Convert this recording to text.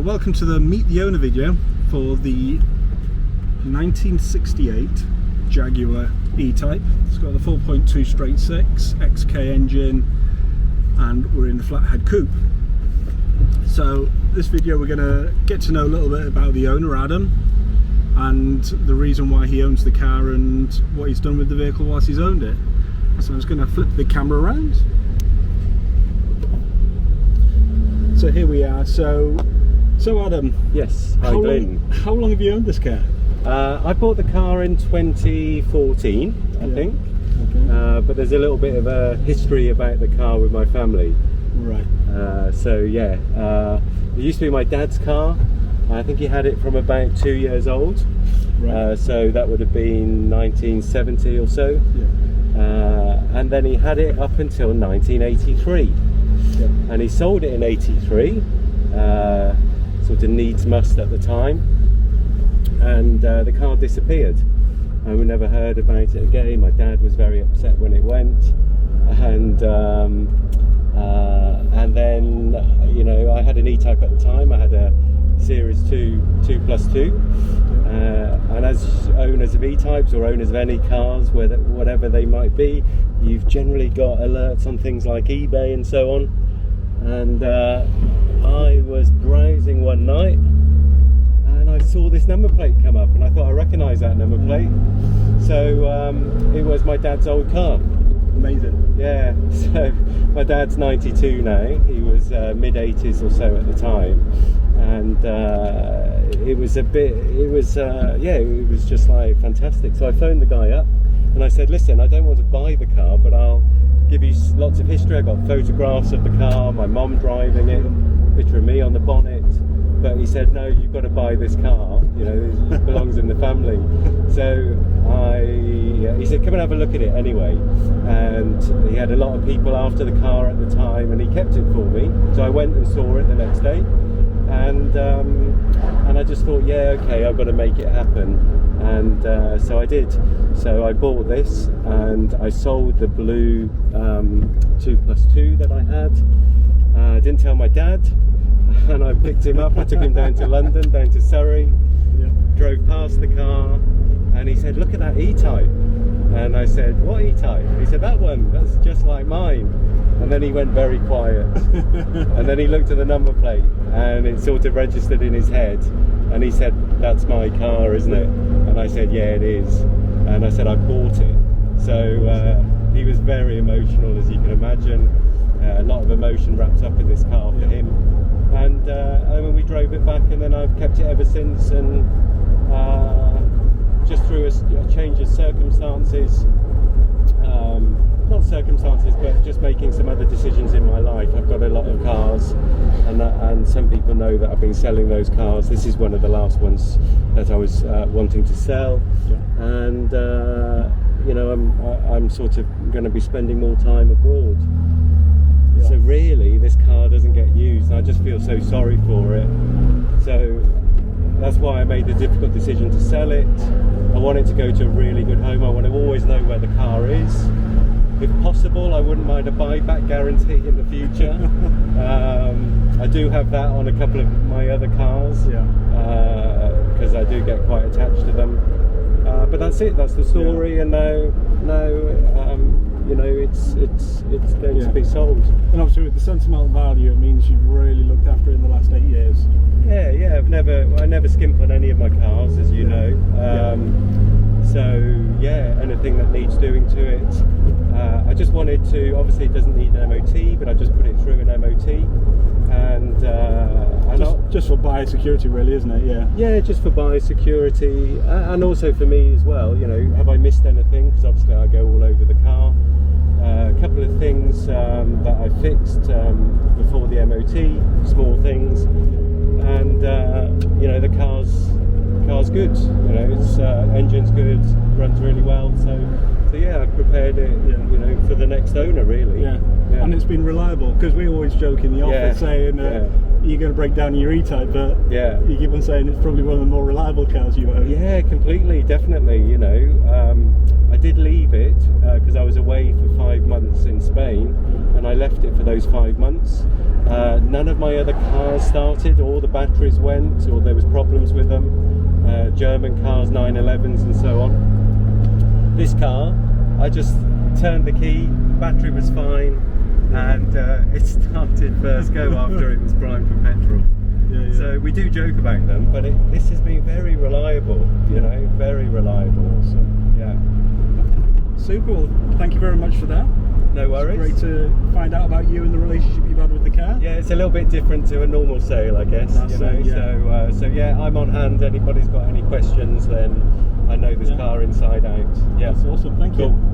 welcome to the Meet the Owner video for the 1968 Jaguar E-Type. It's got the 4.2 straight 6 XK engine and we're in the flathead coupe. So this video we're going to get to know a little bit about the owner, Adam, and the reason why he owns the car and what he's done with the vehicle whilst he's owned it. So I'm just going to flip the camera around. So here we are. So Adam. Yes. Hi, Glenn. How long have you owned this car? I bought the car in 2014, I think. Okay. But there's a little bit of a history about the car with my family. Right. It used to be my dad's car. I think he had it from about 2 years old. Right. So that would have been 1970 or so. Yeah. And then he had it up until 1983. Yeah. And he sold it in 83, sort of needs must at the time, and the car disappeared and we never heard about it again. My dad was very upset when it went, and then I had an E-Type at the time. I had a Series 2+2, and as owners of E-Types or owners of any cars, whatever they might be, you've generally got alerts on things like eBay and so on. And I was browsing one night and I saw this number plate come up, and I thought I recognised that number plate. So it was my dad's old car. Amazing. Yeah, so my dad's 92 now. He was mid-80s or so at the time, and it was just like fantastic. So I phoned the guy up and I said, listen, I don't want to buy the car, but I'll give you lots of history. I got photographs of the car, my mom driving it, picture of me on the bonnet. But he said, no, you've got to buy this car, it belongs in the family. So he said, come and have a look at it anyway. And he had a lot of people after the car at the time, and he kept it for me. So I went and saw it the next day, and I just thought, yeah, okay, I've got to make it happen. And so I did. So I bought this and I sold the blue 2+2 that I had. I didn't tell my dad, and I picked him up. I took him down to London, down to Surrey, drove past the car, and he said, look at that E-Type. And I said, what E-Type? He said, that one, that's just like mine. And then he went very quiet. And then he looked at the number plate and it sort of registered in his head, and he said, that's my car, isn't it? And I said, yeah, it is. And I said, I bought it. So he was very emotional, as you can imagine. A lot of emotion wrapped up in this car for him. And when we drove it back, and then I've kept it ever since. And just through a change of circumstances, not circumstances, but just making some other decisions in my life. I've got a lot of cars, and some people know that I've been selling those cars. This is one of the last ones that I was wanting to sell, and I'm sort of going to be spending more time abroad. So really, this car doesn't get used, and I just feel so sorry for it. So that's why I made the difficult decision to sell it. I want it to go to a really good home. I want to always know where the car is. If possible, I wouldn't mind a buyback guarantee in the future. I do have that on a couple of my other cars, because I do get quite attached to them. But that's it. That's the story. And now, it's going to be sold. And obviously, with the sentimental value, it means you've really looked after it in the last 8 years. Yeah. I never skimp on any of my cars, as you know. So yeah, anything that needs doing to it. I just wanted to. Obviously, it doesn't need an MOT, but I just put it through an MOT, and just for biosecurity, really, isn't it? Yeah, just for biosecurity, and also for me as well. Have I missed anything? Because obviously I go all over the car. A couple of things that I fixed before the MOT, small things, and the car's good. Its engine's good, runs really well. So yeah, I've prepared it, for the next owner, really. Yeah. And it's been reliable, because we always joke in the office saying you're going to break down your E-Type, but you keep on saying it's probably one of the more reliable cars you own. Yeah, completely, definitely. I did leave it because I was away for 5 months in Spain, and I left it for those 5 months. None of my other cars started, all the batteries went, or there was problems with them. German cars, 911s and so on. This car, I just turned the key, battery was fine, and it started first go after it was primed for petrol. Yeah. So we do joke about them, but this has been very reliable, you know, very reliable. Awesome. Yeah. Super. Well, thank you very much for that. No worries. It's great to find out about you and the relationship you've had with the car. Yeah, it's a little bit different to a normal sale, I guess. That's you know, it, yeah. So yeah, I'm on hand. Anybody's got any questions, then I know this car inside out. Yeah, That's awesome. Thank you. Cool.